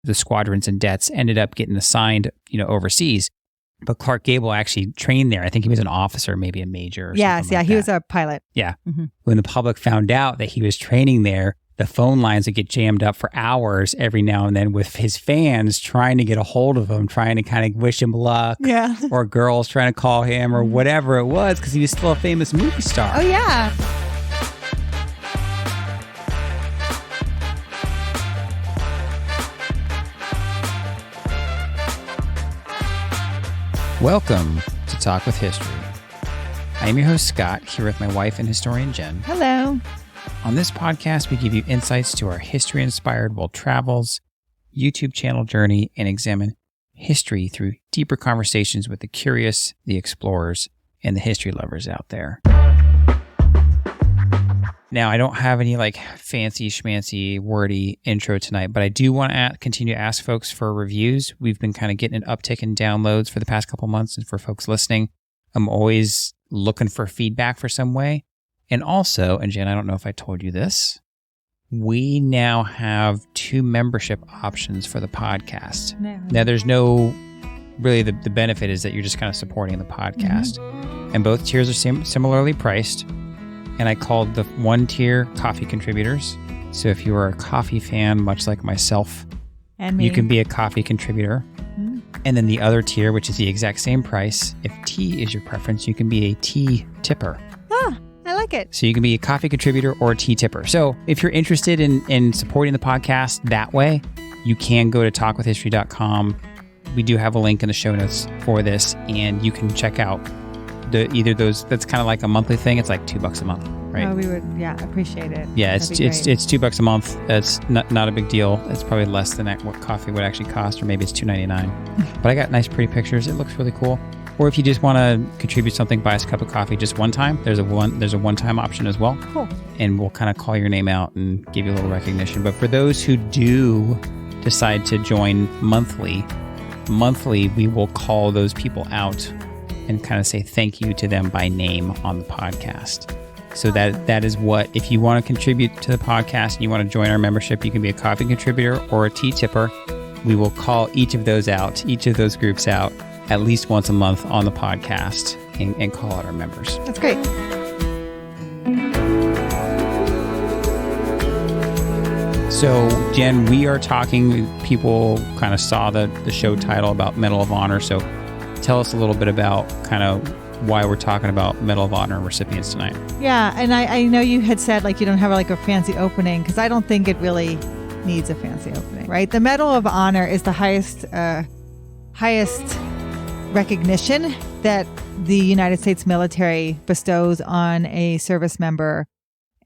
the squadrons and debts ended up getting assigned, overseas. But Clark Gable actually trained there. I think he was an officer, maybe a major or something like he that. was a pilot. Yeah. When the public found out that he was training there, the phone lines would get jammed up for hours every now and then with his fans trying to get a hold of him, trying to kind of wish him luck. Yeah. Or girls trying to call him or whatever it was because he was still a famous movie star. Oh, yeah. Welcome to Talk with History. I am your host, Scott, here with my wife and historian, Jen. Hello. On this podcast, we give you insights to our history-inspired world travels, YouTube channel journey, and examine history through deeper conversations with the curious, the explorers, and the history lovers out there. Now, I don't have any fancy schmancy wordy intro tonight, but I do want to continue to ask folks for reviews. We've been kind of getting an uptick in downloads for the past couple months, and for folks listening, I'm always looking for feedback for some way. And also, and Jen, I don't know if I told you this, we now have 2 membership options for the podcast. No. Now, there's no, really the benefit is that you're just kind of supporting the podcast. And both tiers are similarly priced. And I called the one tier coffee contributors. So if you are a coffee fan, much like myself, And me. you can be a coffee contributor. And then the other tier, which is the exact same price, if tea is your preference, you can be a tea tipper. Ah, I like it. So you can be a coffee contributor or a tea tipper. So if you're interested in supporting the podcast that way, you can go to talkwithhistory.com. We do have a link in the show notes for this, and you can check out either those. That's kind of like a monthly thing. It's like $2 a month, right? Oh, we would, appreciate it. Yeah, That'd be great. it's $2 a month. It's not a big deal. It's probably less than what coffee would actually cost, or maybe it's $2.99. But I got nice, pretty pictures. It looks really cool. Or if you just want to contribute something, buy us a cup of coffee just one time. There's a one-time option as well. Cool. And we'll kind of call your name out and give you a little recognition. But for those who do decide to join monthly, we will call those people out and kind of say thank you to them by name on the podcast. So that is what, if you want to contribute to the podcast and you want to join our membership, you can be a coffee contributor or a tea tipper. We will call each of those groups out at least once a month on the podcast and call out our members. That's great. So, Jen, we are talking, people kind of saw the show title about Medal of Honor. So tell us a little bit about kind of why we're talking about Medal of Honor recipients tonight. Yeah, and I know you had said you don't have a fancy opening, because I don't think it really needs a fancy opening, right? The Medal of Honor is the highest recognition that the United States military bestows on a service member.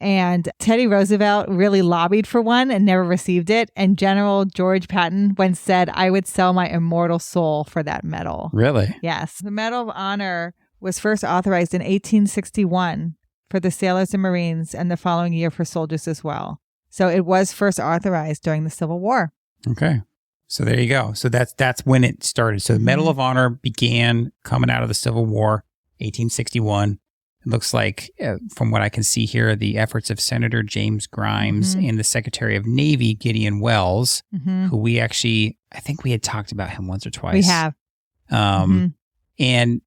And Teddy Roosevelt really lobbied for one and never received it. And General George Patton once said, "I would sell my immortal soul for that medal." Really? Yes. The Medal of Honor was first authorized in 1861 for the sailors and Marines, and the following year for soldiers as well. So it was first authorized during the Civil War. Okay. So there you go. So that's when it started. So the Medal of Honor began coming out of the Civil War, 1861. It looks like, from what I can see here, the efforts of Senator James Grimes and the Secretary of Navy, Gideon Welles, who we actually, I think we had talked about him once or twice. We have. And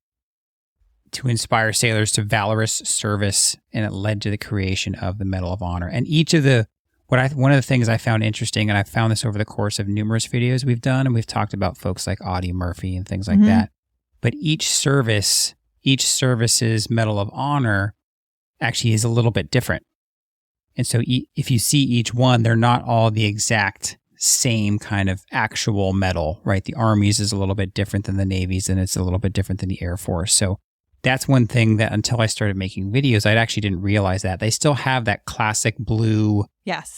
to inspire sailors to valorous service, and it led to the creation of the Medal of Honor. And each of the, one of the things I found interesting, and I found this over the course of numerous videos we've done, and we've talked about folks like Audie Murphy and things like that, but each service's Medal of Honor actually is a little bit different. And so if you see each one, they're not all the exact same kind of actual medal, right? The Army's is a little bit different than the Navy's, and it's a little bit different than the Air Force. So that's one thing that until I started making videos, I actually didn't realize that. They still have that classic blue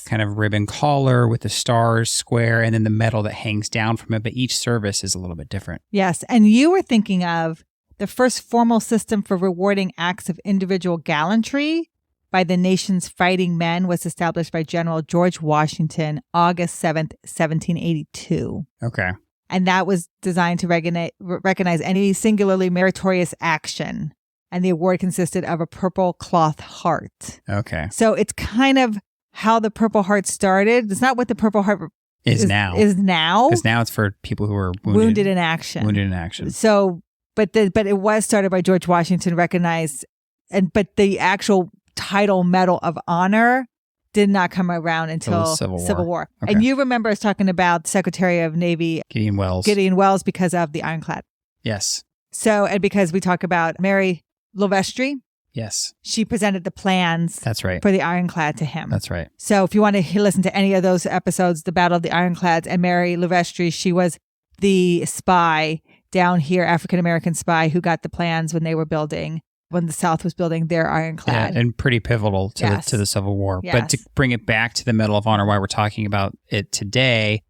kind of ribbon collar with the stars square and then the medal that hangs down from it, but each service is a little bit different. Yes, and you were thinking of the first formal system for rewarding acts of individual gallantry by the nation's fighting men was established by General George Washington, August 7th, 1782. Okay. And that was designed to recognize any singularly meritorious action. And the award consisted of a purple cloth heart. Okay. So it's kind of how the Purple Heart started. It's not what the Purple Heart is now. Because now it's for people who are wounded in action. Wounded in action. So, but it was started by George Washington, recognized, but the actual title Medal of Honor did not come around until Civil War. Okay. And you remember us talking about Secretary of Navy Gideon Wells because of the ironclad. Yes. So, and because we talk about Mary Lovestry. Yes. She presented the plans. That's right. For the ironclad to him. That's right. So if you want to listen to any of those episodes, the Battle of the Ironclads and Mary Lovestry, she was the spy down here, African-American spy who got the plans when the South was building their ironclad. Yeah, and pretty pivotal to the Civil War. Yes. But to bring it back to the Medal of Honor, why we're talking about it today,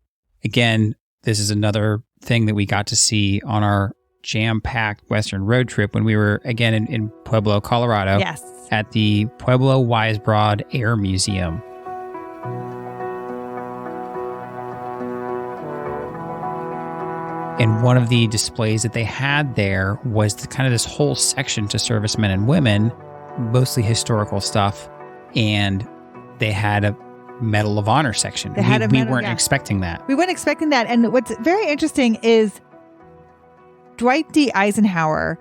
again, this is another thing that we got to see on our jam-packed Western road trip when we were, again, in Pueblo, Colorado. Yes. At the Pueblo Wisebroad Air Museum. And one of the displays that they had there was this whole section to servicemen and women, mostly historical stuff. And they had a Medal of Honor section. We weren't expecting that. We weren't expecting that. And what's very interesting is Dwight D. Eisenhower,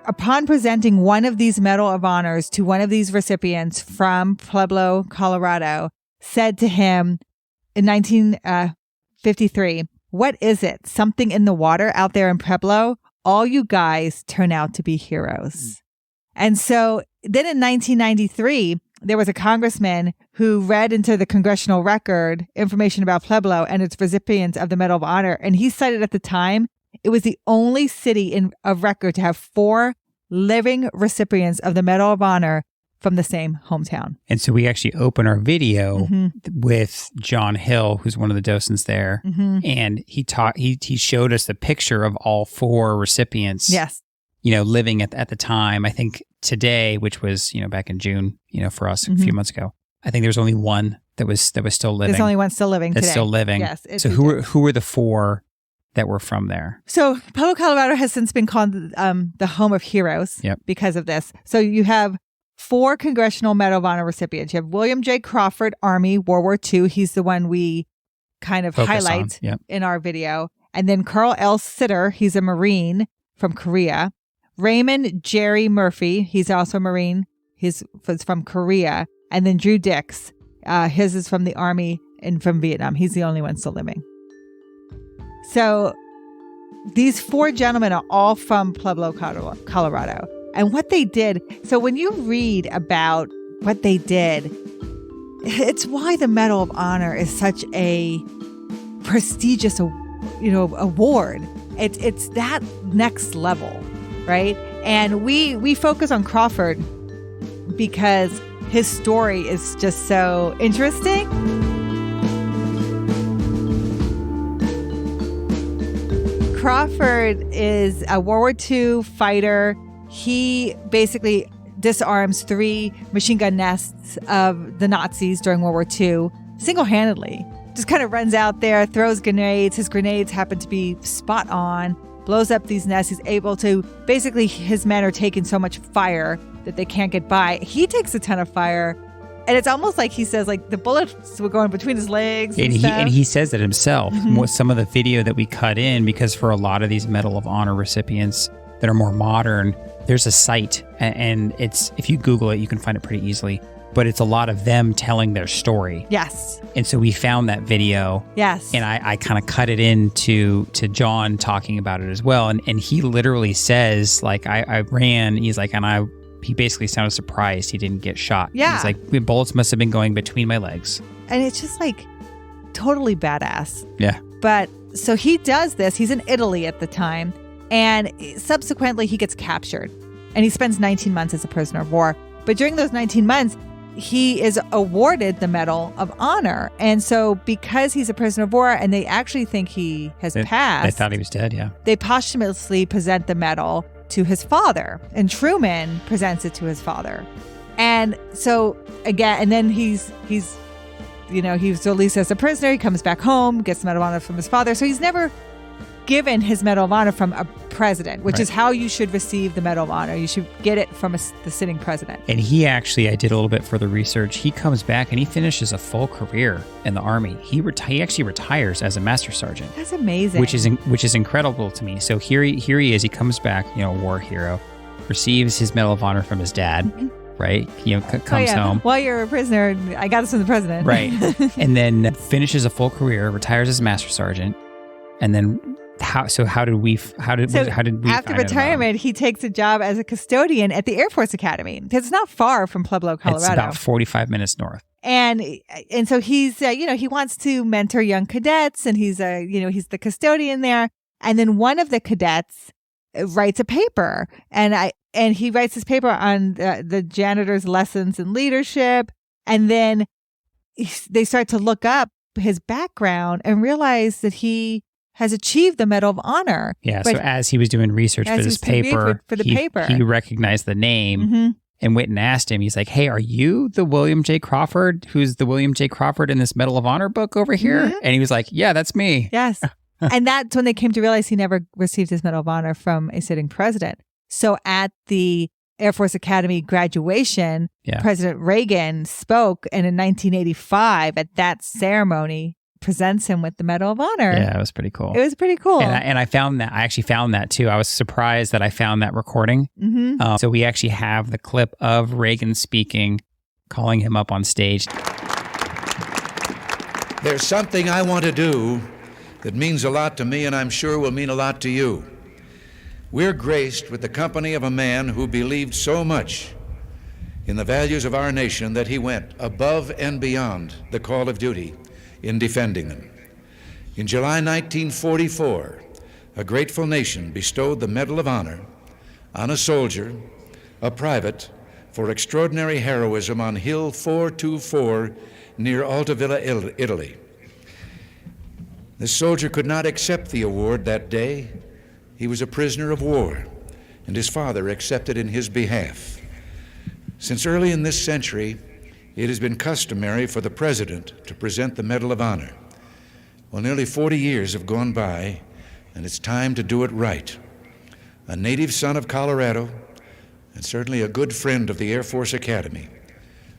upon presenting one of these Medal of Honors to one of these recipients from Pueblo, Colorado, said to him in 1953, "What is it? Something in the water out there in Pueblo? All you guys turn out to be heroes." And so then in 1993, there was a congressman who read into the congressional record information about Pueblo and its recipients of the Medal of Honor. And he cited at the time, it was the only city of record to have 4 living recipients of the Medal of Honor from the same hometown. And so we actually open our video with John Hill, who's one of the docents there. And he showed us the picture of all 4 recipients. Yes. Living at the time. I think today, which was, back in June, for us a few months ago, I think there was only one that was still living. There's only one still living that's today. Still living. Yes. So who were the 4 that were from there? So Pueblo, Colorado has since been called the home of heroes because of this. So you have 4 Congressional Medal of Honor recipients. You have William J. Crawford, Army, World War II. He's the one we kind of highlight in our video. And then Carl L. Sitter, he's a Marine from Korea. Raymond Jerry Murphy, he's also a Marine. He's from Korea. And then Drew Dix, his is from the Army and from Vietnam. He's the only one still living. So these 4 gentlemen are all from Pueblo, Colorado. And what they did, so when you read about what they did, it's why the Medal of Honor is such a prestigious, award. It's that next level, right? And we focus on Crawford because his story is just so interesting. Crawford is a World War II fighter. He basically disarms 3 machine gun nests of the Nazis during World War II single-handedly. Just kind of runs out there, throws grenades. His grenades happen to be spot on, blows up these nests. He's able to, basically his men are taking so much fire that they can't get by. He takes a ton of fire. And it's almost like he says, like, the bullets were going between his legs. And he says that himself. Some of the video that we cut in, because for a lot of these Medal of Honor recipients that are more modern, there's a site, and it's, if you Google it, you can find it pretty easily. But it's a lot of them telling their story. Yes. And so we found that video. Yes. And I kind of cut it into John talking about it as well. And he literally says, like, I ran, he's like, and he basically sounded surprised he didn't get shot. Yeah. He's like, the bullets must have been going between my legs. And it's just like totally badass. Yeah. But so he does this. He's in Italy at the time. And subsequently he gets captured. And he spends 19 months as a prisoner of war. But during those 19 months, he is awarded the Medal of Honor. And so because he's a prisoner of war and they actually think he has passed. They thought he was dead, yeah. They posthumously present the medal to his father, and Truman presents it to his father. And so again, and then he's released as a prisoner. He comes back home, gets the Medal of Honor from his father. So he's never given his Medal of Honor from a president, which is how you should receive the Medal of Honor. You should get it from the sitting president. And he actually, I did a little bit further research. He comes back and he finishes a full career in the Army. He actually retires as a Master Sergeant. That's amazing. Which is incredible to me. So here he is. He comes back, a war hero, receives his Medal of Honor from his dad. Right? Comes home. While you're a prisoner, I got this from the president. Right. And then finishes a full career, retires as Master Sergeant. And then how did we after retirement, he takes a job as a custodian at the Air Force Academy. It's not far from Pueblo, Colorado. It's about 45 minutes north. And so he's he wants to mentor young cadets, and he's the custodian there. And then one of the cadets writes a paper, and he writes this paper on the janitor's lessons in leadership. And then they start to look up his background and realize that he has achieved the Medal of Honor. Yeah. But so as he was doing research for this paper, he recognized the name and went and asked him. He's like, "Hey, are you the William J. Crawford? Who's the William J. Crawford in this Medal of Honor book over here?" And he was like, "Yeah, that's me." Yes. And that's when they came to realize he never received his Medal of Honor from a sitting president. So at the Air Force Academy graduation, President Reagan spoke, and in 1985, at that ceremony, presents him with the Medal of Honor. Yeah, it was pretty cool. It was pretty cool. And I actually found that too. I was surprised that I found that recording. So we actually have the clip of Reagan speaking, calling him up on stage. There's something I want to do that means a lot to me, and I'm sure will mean a lot to you. We're graced with the company of a man who believed so much in the values of our nation that he went above and beyond the call of duty in defending them. In July 1944, a grateful nation bestowed the Medal of Honor on a soldier, a private, for extraordinary heroism on Hill 424 near Altavilla, Italy. The soldier could not accept the award that day. He was a prisoner of war, and his father accepted in his behalf. Since early in this century, it has been customary for the president to present the Medal of Honor. Well, nearly 40 years have gone by, and it's time to do it right. A native son of Colorado, and certainly a good friend of the Air Force Academy,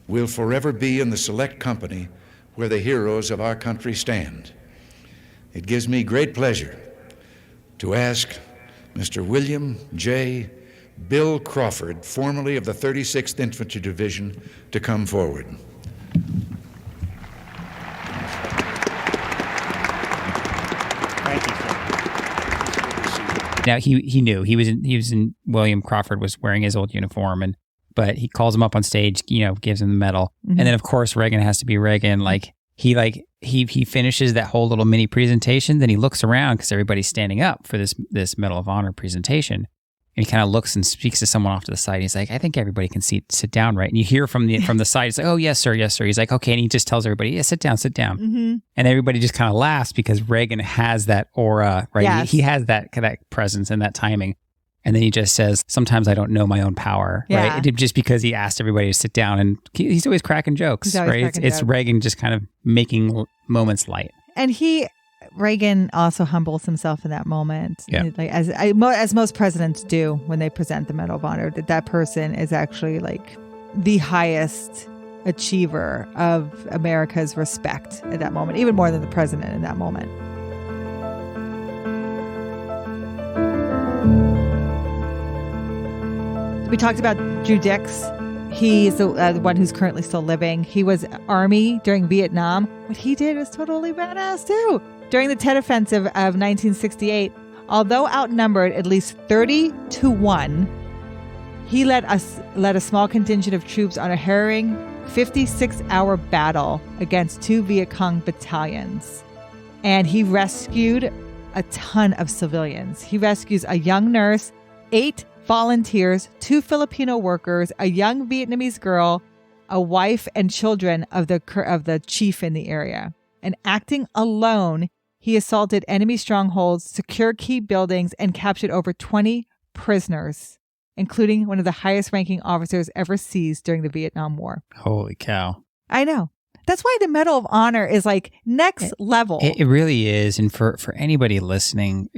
will forever be in the select company where the heroes of our country stand. It gives me great pleasure to ask Mr. William J. Bill Crawford, formerly of the 36th Infantry Division, to come forward. Thank you, sir. Now he knew he was in William Crawford was wearing his old uniform, but he calls him up on stage, gives him the medal, and then of course Reagan has to be Reagan. He finishes that whole little mini presentation. Then he looks around because everybody's standing up for this Medal of Honor presentation. And he kind of looks and speaks to someone off to the side. He's like, "I think everybody can sit down, right?" And you hear from the side, it's like, "Oh, yes, sir, yes, sir." He's like, "Okay." And he just tells everybody, "Yeah, sit down, sit down." And everybody just kind of laughs because Reagan has that aura, right? Yes. He has that presence and that timing. And then he just says, "Sometimes I don't know my own power," right? Just because he asked everybody to sit down, and he's always cracking jokes, right? It's Reagan just kind of making moments light. And Reagan also humbles himself in that moment, as most presidents do when they present the Medal of Honor. That person is actually the highest achiever of America's respect at that moment, even more than the president in that moment. We talked about Drew Dix. He's the one who's currently still living. He was Army during Vietnam. What he did was totally badass too. During the Tet Offensive of 1968, although outnumbered at least 30-1, he led a small contingent of troops on a harrowing 56-hour battle against 2 Viet Cong battalions. And he rescued a ton of civilians. He rescues a young nurse, 8 volunteers, 2 Filipino workers, a young Vietnamese girl, a wife and children of the chief in the area. And acting alone, he assaulted enemy strongholds, secured key buildings, and captured over 20 prisoners, including one of the highest ranking officers ever seized during the Vietnam War. Holy cow. I know. That's why the Medal of Honor is like next level. It really is. And for anybody listening,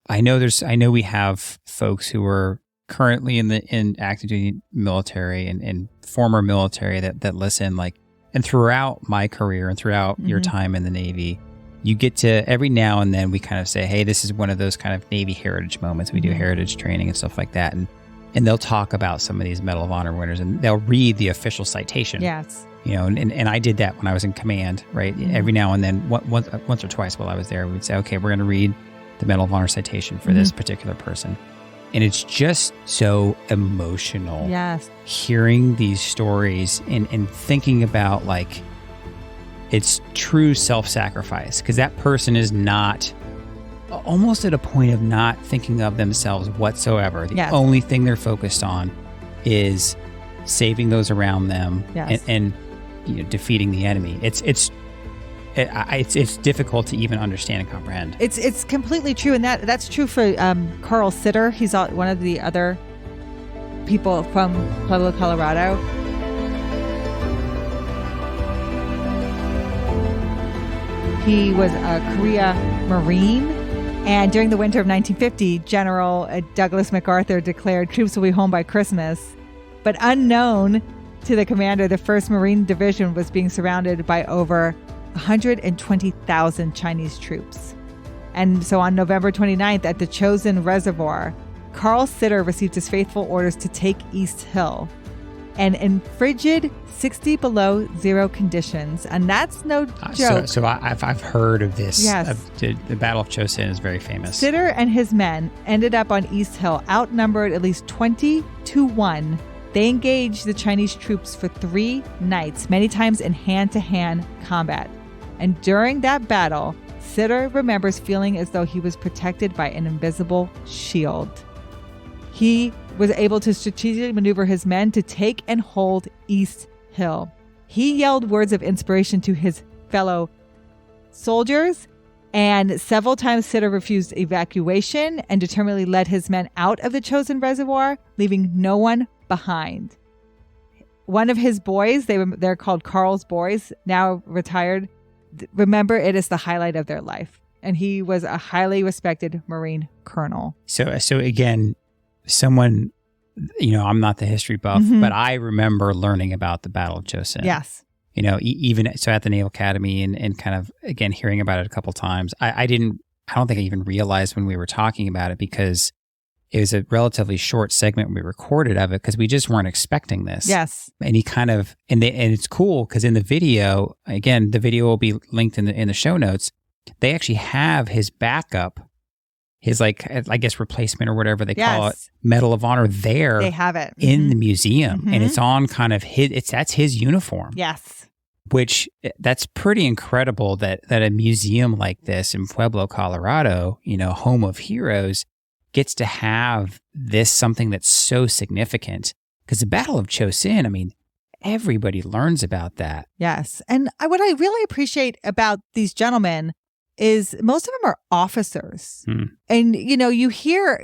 I know we have folks who are currently in active duty military and former military that listen, like, and throughout my career and throughout your time in the Navy, you get to, every now and then we kind of say, hey, this is one of those kind of Navy heritage moments. We do heritage training and stuff like that. And they'll talk about some of these Medal of Honor winners and they'll read the official citation. Yes. And I did that when I was in command, right? Every now and then, once or twice while I was there, we would say, okay, we're going to read the Medal of Honor citation for this particular person. And it's just so emotional. Yes. Hearing these stories and thinking about, like, it's true self-sacrifice, because that person is not, almost at a point of not thinking of themselves whatsoever. The only thing they're focused on is saving those around them and defeating the enemy. It's difficult to even understand and comprehend. It's completely true, and that's true for Carl Sitter. He's one of the other people from Pueblo, Colorado. He was a Korea Marine, and during the winter of 1950, General Douglas MacArthur declared troops will be home by Christmas. But unknown to the commander, the 1st Marine Division was being surrounded by over 120,000 Chinese troops. And so on November 29th at the Chosin Reservoir, Carl Sitter received his faithful orders to take East Hill. And in frigid 60 below zero conditions, and that's no joke. So I've heard of this. Yes. The Battle of Chosin is very famous. Sitter and his men ended up on East Hill, outnumbered at least 20-1. They engaged the Chinese troops for 3 nights, many times in hand-to-hand combat. And during that battle, Sitter remembers feeling as though he was protected by an invisible shield. He was able to strategically maneuver his men to take and hold East Hill. He yelled words of inspiration to his fellow soldiers, and several times Sitter refused evacuation and determinedly led his men out of the Chosin Reservoir, leaving no one behind. One of his boys, they're called Carl's boys, now retired, remember it is the highlight of their life. And he was a highly respected Marine colonel. So again, someone, I'm not the history buff, but I remember learning about the Battle of Chosin. Yes. Even so at the Naval Academy and kind of, again, hearing about it a couple times, I don't think I even realized when we were talking about it, because it was a relatively short segment we recorded of it because we just weren't expecting this. Yes. And he kind of, and it's cool because in the video, again, the video will be linked in the show notes. They actually have his backup, his, like, I guess, replacement or whatever they call it, Medal of Honor there. They have it in the museum, and it's on kind of that's his uniform. Yes. Which, that's pretty incredible that a museum like this in Pueblo, Colorado, home of heroes, gets to have this, something that's so significant. Because the Battle of Chosin, I mean, everybody learns about that. Yes. And what I really appreciate about these gentlemen is most of them are officers. And, you hear,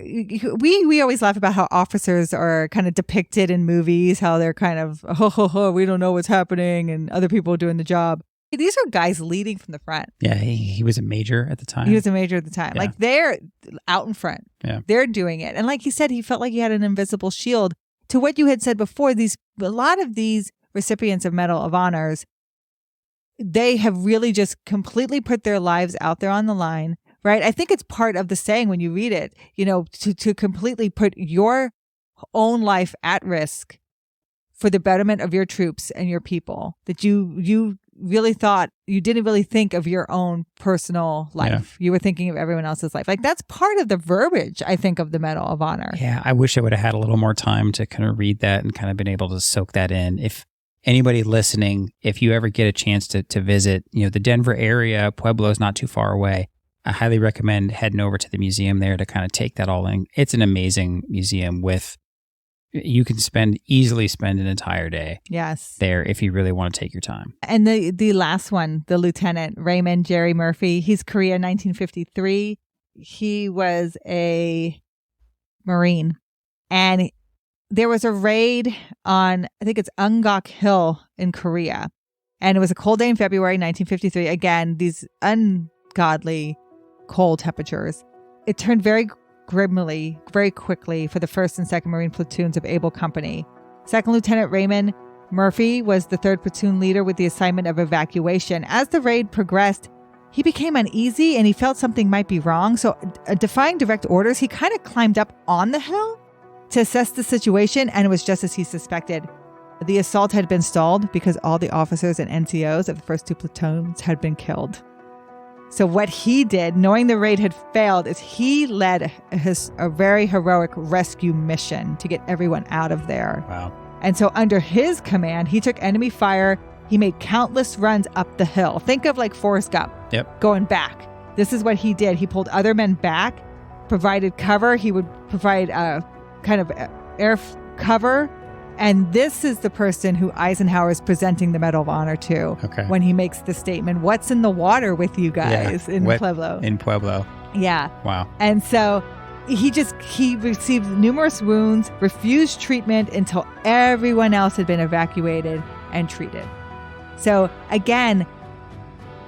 we always laugh about how officers are kind of depicted in movies, how they're kind of, we don't know what's happening, and other people are doing the job. These are guys leading from the front. Yeah, he was a major at the time. He was a major at the time. Yeah. Like, they're out in front. Yeah. They're doing it. And like he said, he felt like he had an invisible shield. To what you had said before, a lot of these recipients of Medal of Honors, they have really just completely put their lives out there on the line, right? I think it's part of the saying when you read it, to completely put your own life at risk for the betterment of your troops and your people, that you really thought, you didn't really think of your own personal life. Yeah. You were thinking of everyone else's life. Like, that's part of the verbiage, I think, of the Medal of Honor. Yeah, I wish I would have had a little more time to kind of read that and kind of been able to soak that in. If anybody listening, if you ever get a chance to visit, the Denver area, Pueblo is not too far away. I highly recommend heading over to the museum there to kind of take that all in. It's an amazing museum you can easily spend an entire day there if you really want to take your time. And the last one, the Lieutenant Raymond Jerry Murphy, he's Korea 1953. He was a Marine. And there was a raid on, I think it's Ungok Hill in Korea. And it was a cold day in February 1953. Again, these ungodly cold temperatures. It turned very grimly, very quickly for the 1st and 2nd Marine platoons of Able Company. 2nd Lieutenant Raymond Murphy was the 3rd platoon leader with the assignment of evacuation. As the raid progressed, he became uneasy and he felt something might be wrong. So, defying direct orders, he kind of climbed up on the hill to assess the situation, and it was just as he suspected. The assault had been stalled because all the officers and NCOs of the first 2 platoons had been killed. So what he did, knowing the raid had failed, is he led a very heroic rescue mission to get everyone out of there. Wow. And so under his command, he took enemy fire. He made countless runs up the hill. Think of like Forrest Gump. Yep. Going back. This is what he did. He pulled other men back, provided cover. He would provide a kind of air cover. And this is the person who Eisenhower is presenting the Medal of Honor to when he makes the statement, "What's in the water with you guys in Pueblo?" In Pueblo. Yeah. Wow. And so he received numerous wounds, refused treatment until everyone else had been evacuated and treated. So again,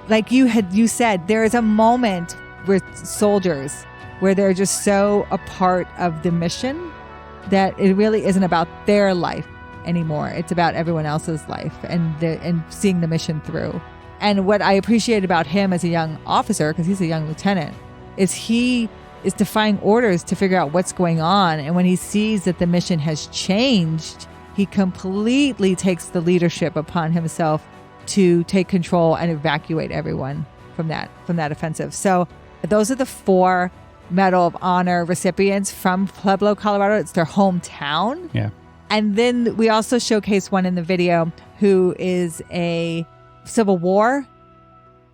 like you said, there is a moment with soldiers where they're just so a part of the mission that it really isn't about their life anymore. It's about everyone else's life and seeing the mission through. And what I appreciate about him as a young officer, because he's a young lieutenant, is he is defying orders to figure out what's going on. And when he sees that the mission has changed, he completely takes the leadership upon himself to take control and evacuate everyone from that offensive. So those are the 4 Medal of Honor recipients from Pueblo, Colorado. It's their hometown. Yeah. And then we also showcase one in the video who is a Civil War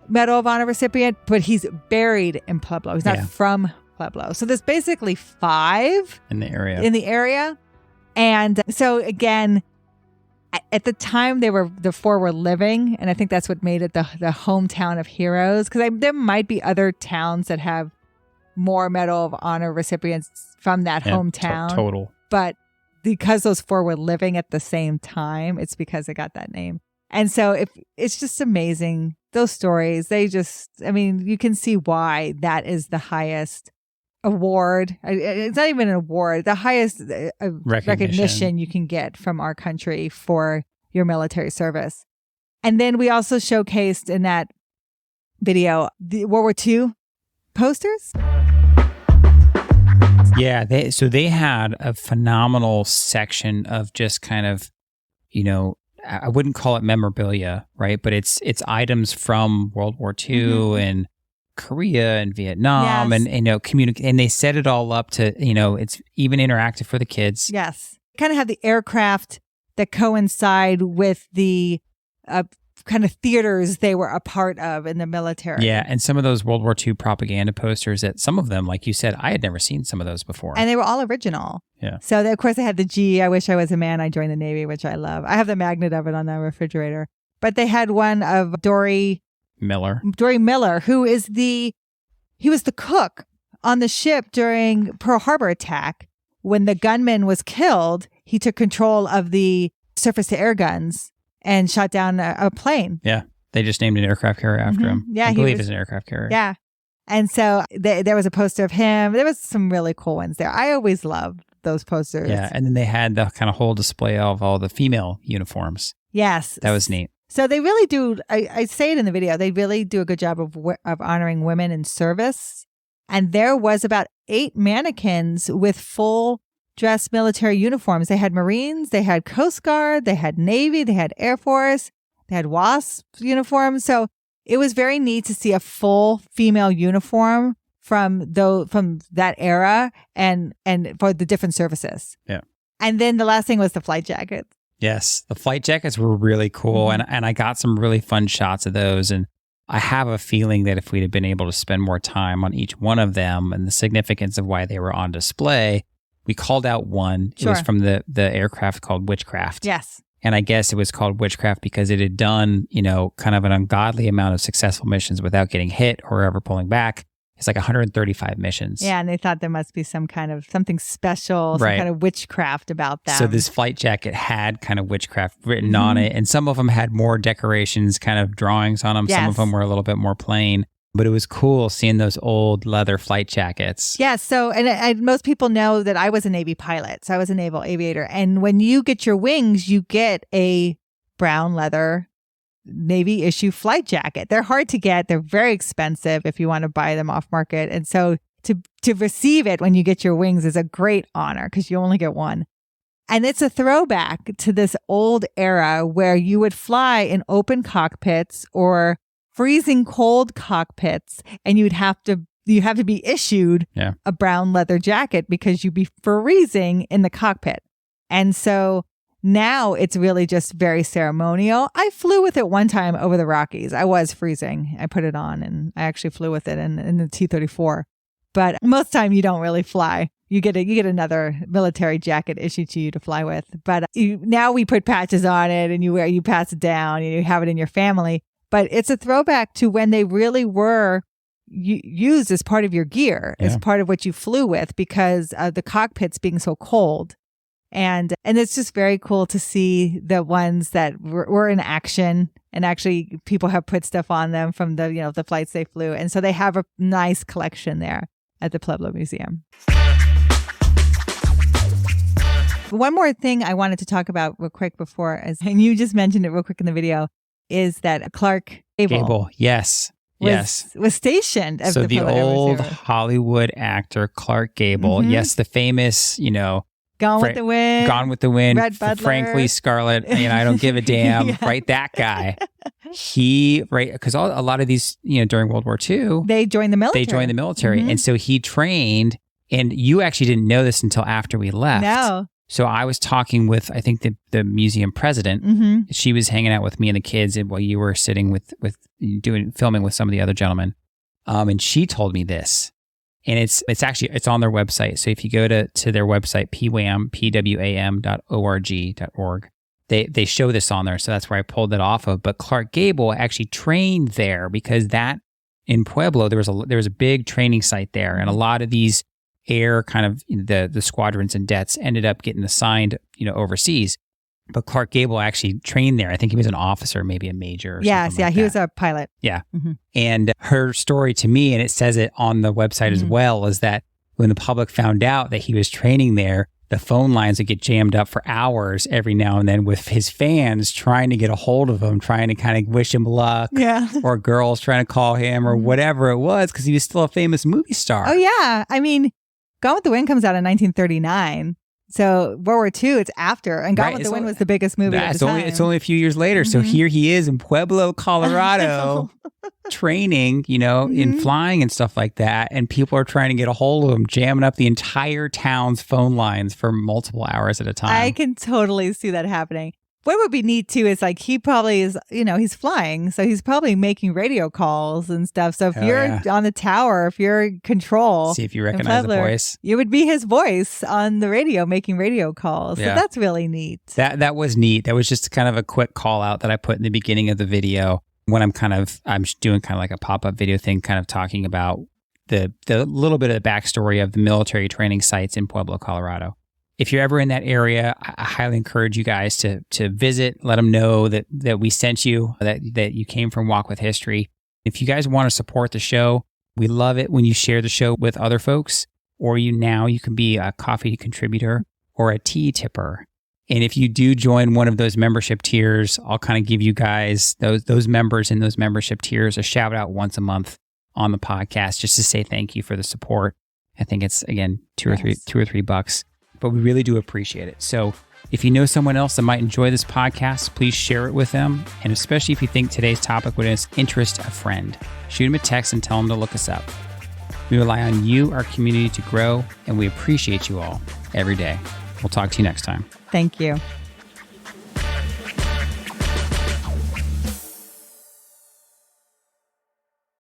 Medal of Honor recipient, but he's buried in Pueblo. He's not from Pueblo. So there's basically 5 in the area. And so again, at the time the 4 were living, and I think that's what made it the hometown of heroes, because there might be other towns that have more Medal of Honor recipients from that hometown. Total. But because those 4 were living at the same time, it's because it got that name. And so it's just amazing. Those stories, you can see why that is the highest award. It's not even an award, the highest recognition you can get from our country for your military service. And then we also showcased in that video the World War II posters. Yeah, they had a phenomenal section of just kind of, I wouldn't call it memorabilia, right? But it's items from World War II and Korea and Vietnam and and they set it all up to, it's even interactive for the kids. Yes. Kind of have the aircraft that coincide with the kind of theaters they were a part of in the military. Yeah, and some of those World War II propaganda posters that some of them, like you said, I had never seen some of those before. And they were all original. Yeah. So, of course, they had the G, I wish I was a man, I joined the Navy, which I love. I have the magnet of it on the refrigerator. But they had one of Dory Miller, who is he was the cook on the ship during Pearl Harbor attack. When the gunman was killed, he took control of the surface-to-air guns and shot down a plane. Yeah. They just named an aircraft carrier after him. Yeah. I believe it's an aircraft carrier. Yeah. And so there was a poster of him. There was some really cool ones there. I always love those posters. Yeah. And then they had the kind of whole display of all the female uniforms. Yes. That was neat. So they really do, I say it in the video, they really do a good job of honoring women in service. And there was about 8 mannequins with full dress military uniforms. They had Marines, they had Coast Guard, they had Navy, they had Air Force, they had WASP uniforms. So it was very neat to see a full female uniform from that era and for the different services. Yeah. And then the last thing was the flight jackets. Yes, the flight jackets were really cool, and I got some really fun shots of those. And I have a feeling that if we'd have been able to spend more time on each one of them and the significance of why they were on display, we called out one. Sure. It was from the aircraft called Witchcraft. Yes. And I guess it was called Witchcraft because it had done, kind of an ungodly amount of successful missions without getting hit or ever pulling back. It's like 135 missions. Yeah, and they thought there must be some kind of something special, some Right. kind of witchcraft about them. So this flight jacket had kind of witchcraft written on it, and some of them had more decorations, kind of drawings on them. Some of Yes. them were a little bit more plain, but it was cool seeing those old leather flight jackets. Yeah, so, and most people know that I was a Navy pilot, so I was a naval aviator. And when you get your wings, you get a brown leather Navy issue flight jacket. They're hard to get. They're very expensive if you want to buy them off market. And so to receive it when you get your wings is a great honor because you only get one. And it's a throwback to this old era where you would fly in open cockpits or freezing cold cockpits, and you have to be issued a brown leather jacket because you'd be freezing in the cockpit. And so now it's really just very ceremonial. I flew with it one time over the Rockies. I was freezing. I put it on and I actually flew with it in the T-34. But most time you don't really fly. You get another military jacket issued to you to fly with. But now we put patches on it and you pass it down and you have it in your family. But it's a throwback to when they really were used as part of your gear, as part of what you flew with because of the cockpits being so cold. And it's just very cool to see the ones that were in action, and actually people have put stuff on them from the flights they flew. And so they have a nice collection there at the Pueblo Museum. One more thing I wanted to talk about real quick before, and you just mentioned it real quick in the video, is that Clark Gable. Yes. Was stationed at so the Pueblo old Museum. Hollywood actor Clark Gable. Yes, the famous, Gone with the Wind. Gone with the Wind. Red Butler. Frankly, Scarlet. I don't give a damn. Yeah. Right, that guy. Because a lot of these, during World War II, they joined the military. and so he trained. And you actually didn't know this until after we left. No. So I was talking with, I think, the museum president. She was hanging out with me and the kids while you were sitting with filming with some of the other gentlemen. And she told me this. And it's on their website. So if you go to their website, pwam.org, they show this on there. So that's where I pulled it off of. But Clark Gable actually trained there because that in Pueblo, there was a big training site there. And a lot of these air kind of the squadrons and dets ended up getting assigned, overseas. But Clark Gable actually trained there. I think he was an officer, maybe a major. Or something like he that. was a pilot. Yeah. And her story to me, and it says it on the website as well, is that when the public found out that he was training there, the phone lines would get jammed up for hours every now and then with his fans trying to get a hold of him, trying to kind of wish him luck, or girls trying to call him or whatever it was, because he was still a famous movie star. Oh, yeah. I mean, Gone with the Wind comes out in 1939. So World War II, it's after. And Gone with the Wind was the biggest movie at the time. It's only a few years later. So here he is in Pueblo, Colorado, training, in flying and stuff like that. And people are trying to get a hold of him, jamming up the entire town's phone lines for multiple hours at a time. I can totally see that happening. What would be neat too is he probably is, he's flying. So he's probably making radio calls and stuff. So if you're on the tower, if you're in control. See if you recognize the voice. It would be his voice on the radio making radio calls. So that's really neat. That was neat. That was just kind of a quick call out that I put in the beginning of the video when I'm doing kind of like a pop-up video thing, kind of talking about the little bit of the backstory of the military training sites in Pueblo, Colorado. If you're ever in that area, I highly encourage you guys to visit. Let them know that we sent you, that you came from Walk with History. If you guys want to support the show, we love it when you share the show with other folks, or you can be a coffee contributor or a tea tipper. And if you do join one of those membership tiers, I'll kind of give you guys, those members in those membership tiers, a shout out once a month on the podcast just to say thank you for the support. I think it's, again, $2 or $3. But we really do appreciate it. So if you know someone else that might enjoy this podcast, please share it with them. And especially if you think today's topic would interest a friend, shoot them a text and tell them to look us up. We rely on you, our community, to grow, and we appreciate you all every day. We'll talk to you next time. Thank you.